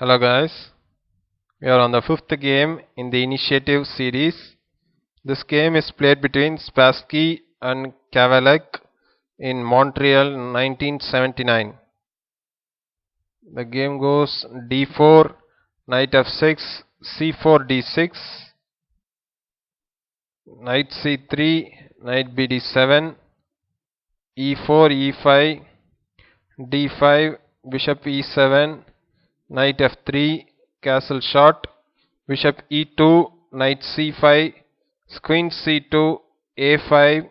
Hello guys, we are on the fifth game in the initiative series. This game is played between Spassky and Kavalek in Montreal 1979. The game goes d4, knight f6, c4 d6, knight c3, knight bd7, e4 e5, d5, bishop e7, knight f3, castle shot, bishop e2, knight c5, queen c2, a5.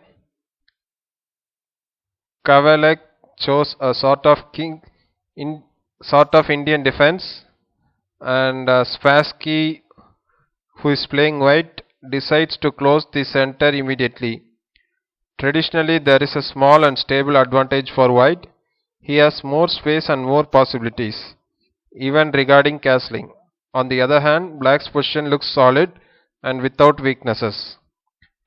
Kavalek chose a sort of Indian defense, and Spassky, who is playing white, decides to close the center immediately. Traditionally, there is a small and stable advantage for white. He has more space and more possibilities, even regarding castling. On the other hand, black's position looks solid and without weaknesses.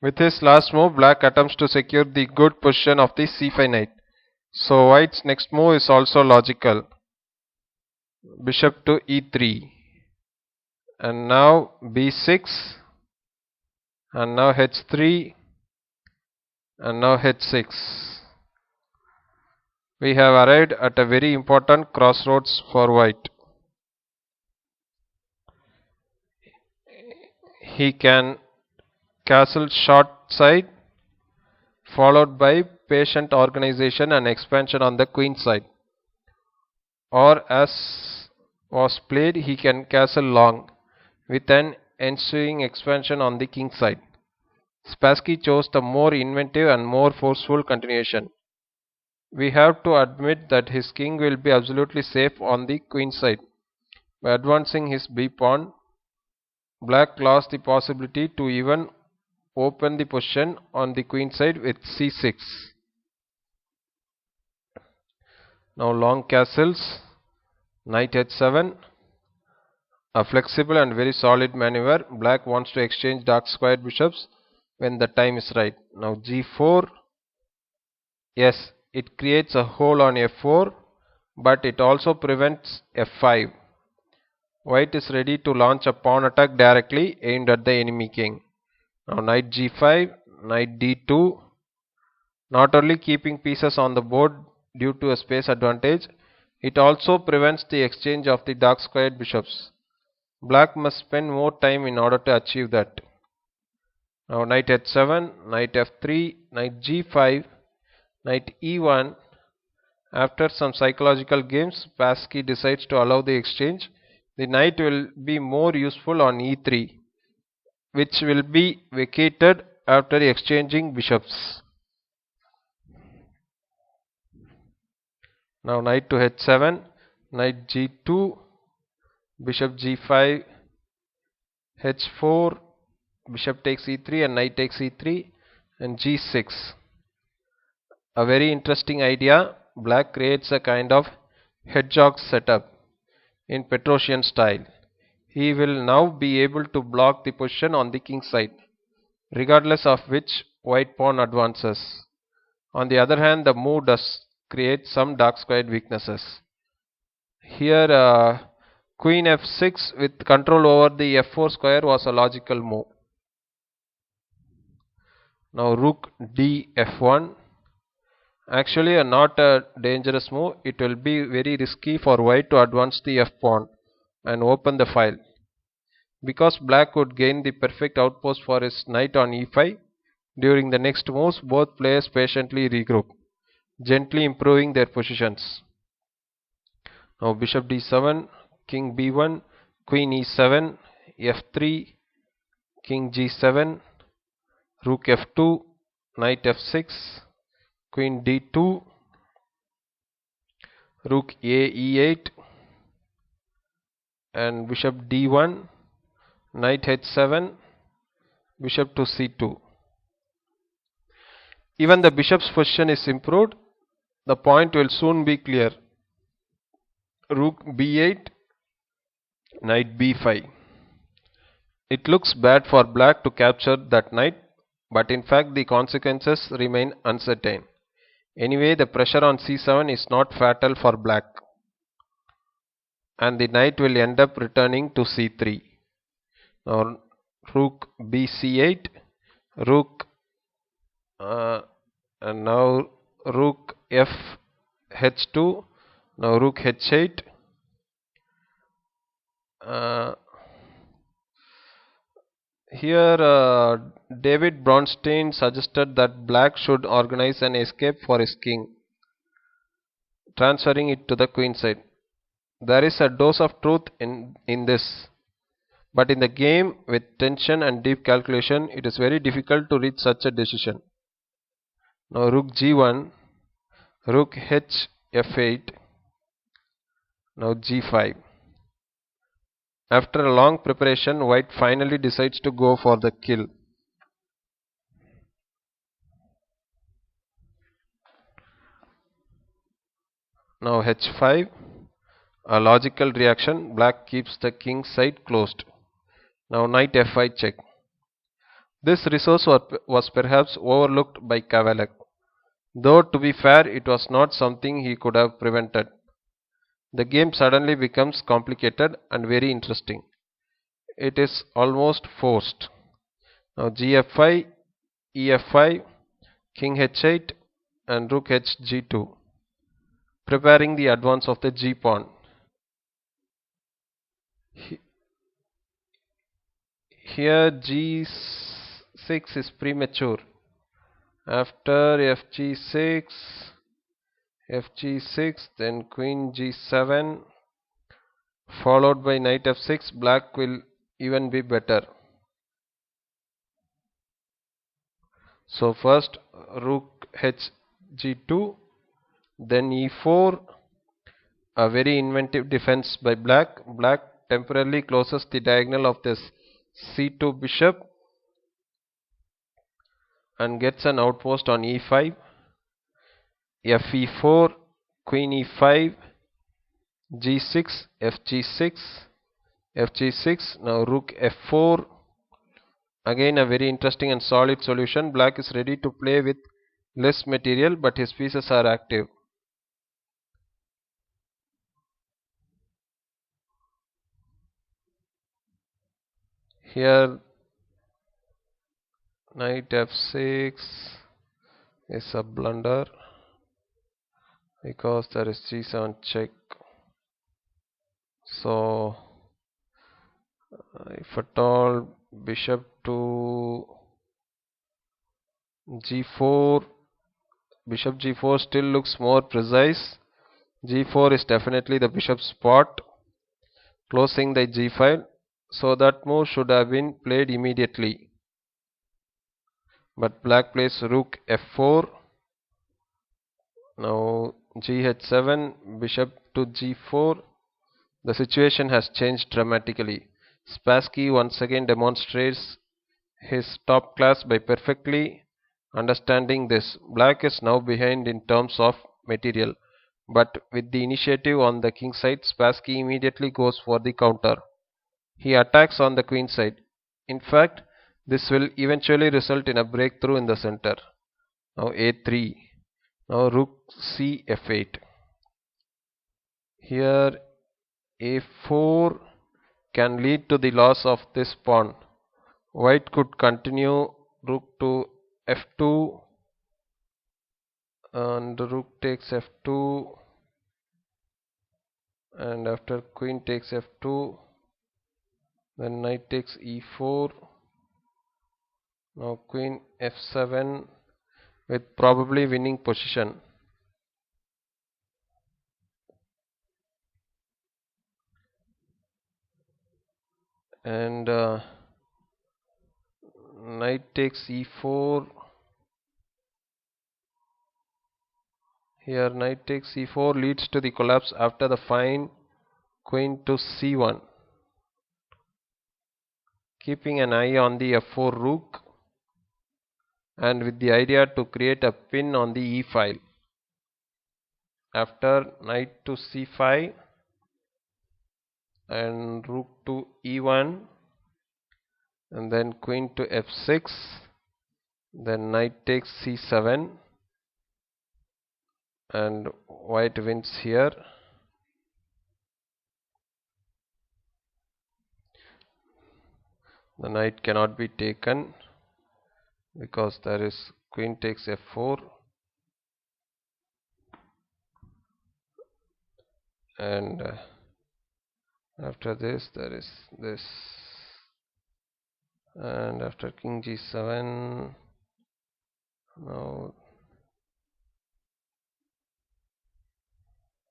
With his last move, black attempts to secure the good position of the c5 knight. So white's next move is also logical. Bishop to e3. And now b6. And now h3. And now h6. We have arrived at a very important crossroads for white. He can castle short side, followed by patient organization and expansion on the queen side. Or as was played, he can castle long, with an ensuing expansion on the king side. Spassky chose the more inventive and more forceful continuation. We have to admit that his king will be absolutely safe on the queen side. By advancing his b pawn, black lost the possibility to even open the position on the queen side with c6. Now long castles, knight h7, a flexible and very solid maneuver. Black wants to exchange dark squared bishops when the time is right. Now g4, yes, it creates a hole on f4, but it also prevents f5. White is ready to launch a pawn attack directly aimed at the enemy king. Now knight g5, knight d2, not only keeping pieces on the board due to a space advantage, it also prevents the exchange of the dark squared bishops. Black must spend more time in order to achieve that. Now knight h7, knight f3, knight g5, knight e1. After some psychological games, Spassky decides to allow the exchange. The knight will be more useful on e3, which will be vacated after exchanging bishops. Now knight to h7, knight g2, bishop g5, h4, bishop takes e3 and knight takes e3, and g6. A very interesting idea. Black creates a kind of hedgehog setup in Petrosian style. He will now be able to block the position on the king side, regardless of which white pawn advances. On the other hand, the move does create some dark squared weaknesses. Here queen f6 with control over the f4 square was a logical move. Now rook d f1. Actually not a dangerous move. It will be very risky for white to advance the f pawn and open the file, because black would gain the perfect outpost for his knight on e5. During the next moves, both players patiently regroup, gently improving their positions. Now bishop d7, king b1, queen e7, f3, king g7, rook f2, knight f6, queen d2, rook a e8, and bishop d1, knight h7, bishop to c2. Even the bishop's position is improved. The point will soon be clear. Rook b8, knight b5. It looks bad for black to capture that knight, but in fact the consequences remain uncertain. Anyway, the pressure on c7 is not fatal for black. and the knight will end up returning to c3. Now rook bc8, rook and now rook f h2, now rook h8. Here David Bronstein suggested that black should organize an escape for his king, transferring it to the queen side. There is a dose of truth in this, but in the game with tension and deep calculation, it is very difficult to reach such a decision. Now rook g1, rook h f8, now g5. After a long preparation, white finally decides to go for the kill. Now h5, a logical reaction, black keeps the king side closed. Now knight f5 check. This resource was perhaps overlooked by Kavalek, though to be fair it was not something he could have prevented. The game suddenly becomes complicated and very interesting. It is almost forced. Now gf5, ef5, king h8 and rook h g2, preparing the advance of the g pawn. Here g6 is premature. After fg6, then queen g7, followed by knight f6, black will even be better. So first rook h g2, then e4, a very inventive defense by black. Black temporarily closes the diagonal of this c2 bishop and gets an outpost on e5, fe4, queen e5, g6, fg6, now rook f4. Again a very interesting and solid solution. Black is ready to play with less material, but his pieces are active. Here knight f6 is a blunder because there is g7 check. So if at all bishop to g4, bishop g4 still looks more precise. g4 is definitely the bishop spot, closing the g file, so that move should have been played immediately. But black plays rook f4, now gh7, bishop to g4. The situation has changed dramatically. Spassky once again demonstrates his top class by perfectly understanding this. Black is now behind in terms of material, but with the initiative on the king side, Spassky immediately goes for the counter. He attacks on the queen side. In fact, this will eventually result in a breakthrough in the center. Now a3, now rook c f8. Here a4 can lead to the loss of this pawn. White could continue rook to f2 and rook takes f2, and after queen takes f2, then knight takes e4, now queen f7 with probably winning position. And knight takes e4. Here knight takes e4 leads to the collapse after the fine queen to c1, keeping an eye on the f4 rook and with the idea to create a pin on the e file. After knight to c5 and rook to e1 and then queen to f6, then knight takes c7 and white wins here. The knight cannot be taken because there is queen takes f4, and after this there is this, and after king g7, now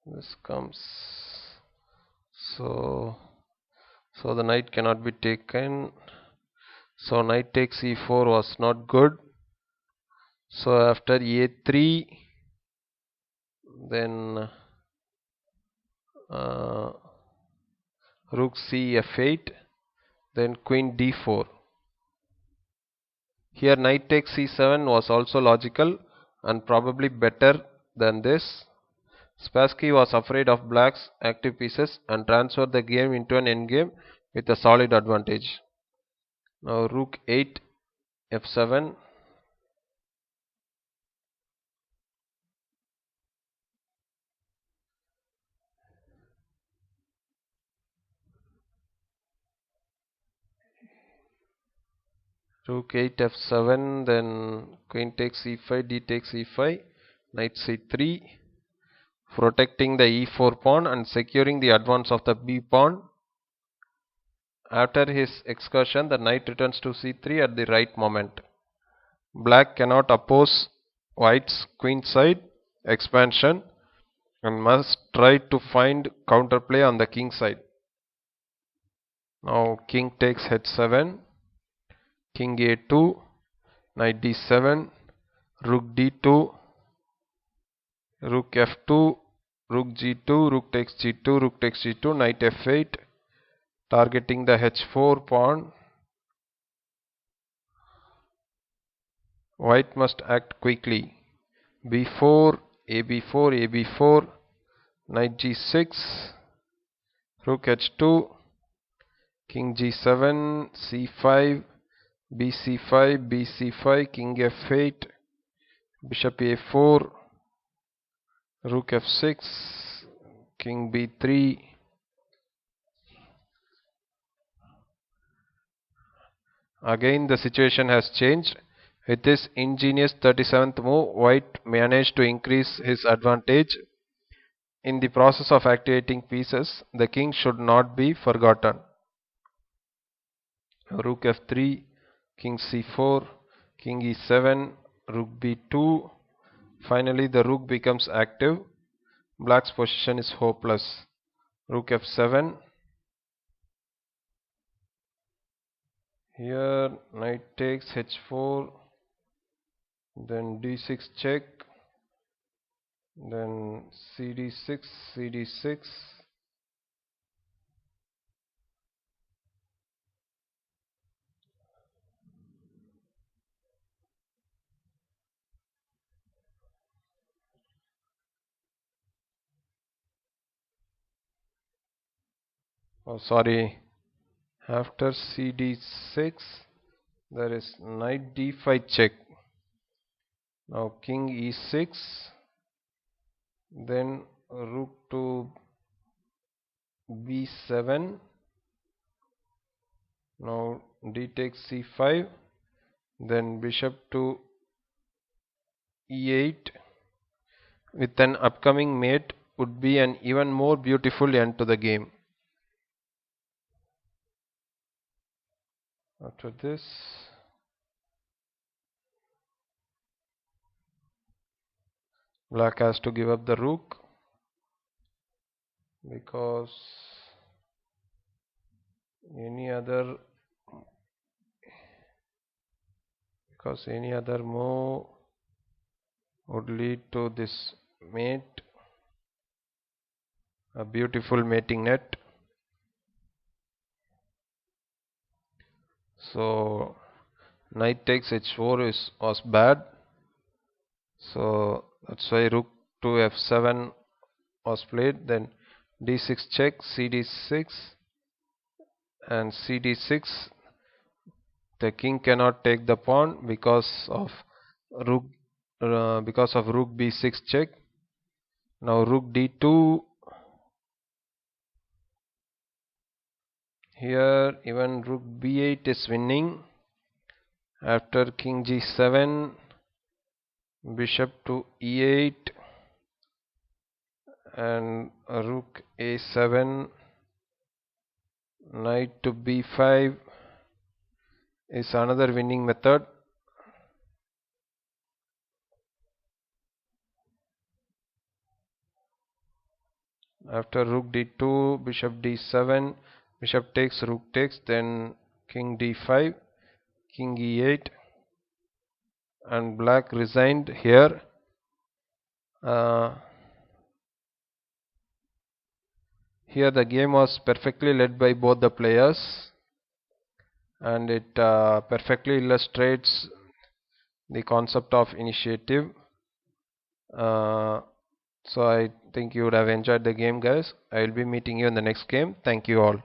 this comes. So the knight cannot be taken, so knight takes e4 was not good. So after a3, then rook c f8, then queen d4. Here knight takes c7 was also logical and probably better than this. Spassky was afraid of black's active pieces and transferred the game into an endgame with a solid advantage. Now rook 8 f7, rook 8 f7, then queen takes e5, d takes e5, knight c3, protecting the e4 pawn and securing the advance of the b pawn. After his excursion, the knight returns to c3 at the right moment. Black cannot oppose white's queenside expansion and must try to find counterplay on the king side. Now king takes h7, king a2, knight d7, rook d2, rook f2, rook g2, rook takes g2, rook takes g2, knight f8, targeting the h4 pawn. White must act quickly. b4, ab4, ab4, knight g6, rook h2, king g7, c5, bc5, bc5, king f8, bishop a4, rook f6, king b3. Again the situation has changed. With this ingenious 37th move, white managed to increase his advantage. In the process of activating pieces, the king should not be forgotten. Rook f3, king c4, king e7, rook b2. Finally the rook becomes active. Black's position is hopeless. Rook f7. Here knight takes h4, then d6 check, then cd6, cd6. Oh, sorry. After cd6, there is knight d5 check. Now king e6, then rook to b7. Now d takes c5, then bishop to e8. With an upcoming mate would be an even more beautiful end to the game. After this, black has to give up the rook because any other move would lead to this mate, a beautiful mating net. So knight takes h4 was bad, so that's why rook to f7 was played. Then d6 check, cd6, and cd6. The king cannot take the pawn because of rook b6 check. Now rook d2, Here even rook b8 is winning. After king g7, bishop to e8 and rook a7, knight to b5 is another winning method. After rook d2, bishop d7, bishop takes, rook takes, then king d5, king e8, and black resigned here. Here the game was perfectly led by both the players, and it perfectly illustrates the concept of initiative. So I think you would have enjoyed the game, guys. I will be meeting you in the next game. Thank you all.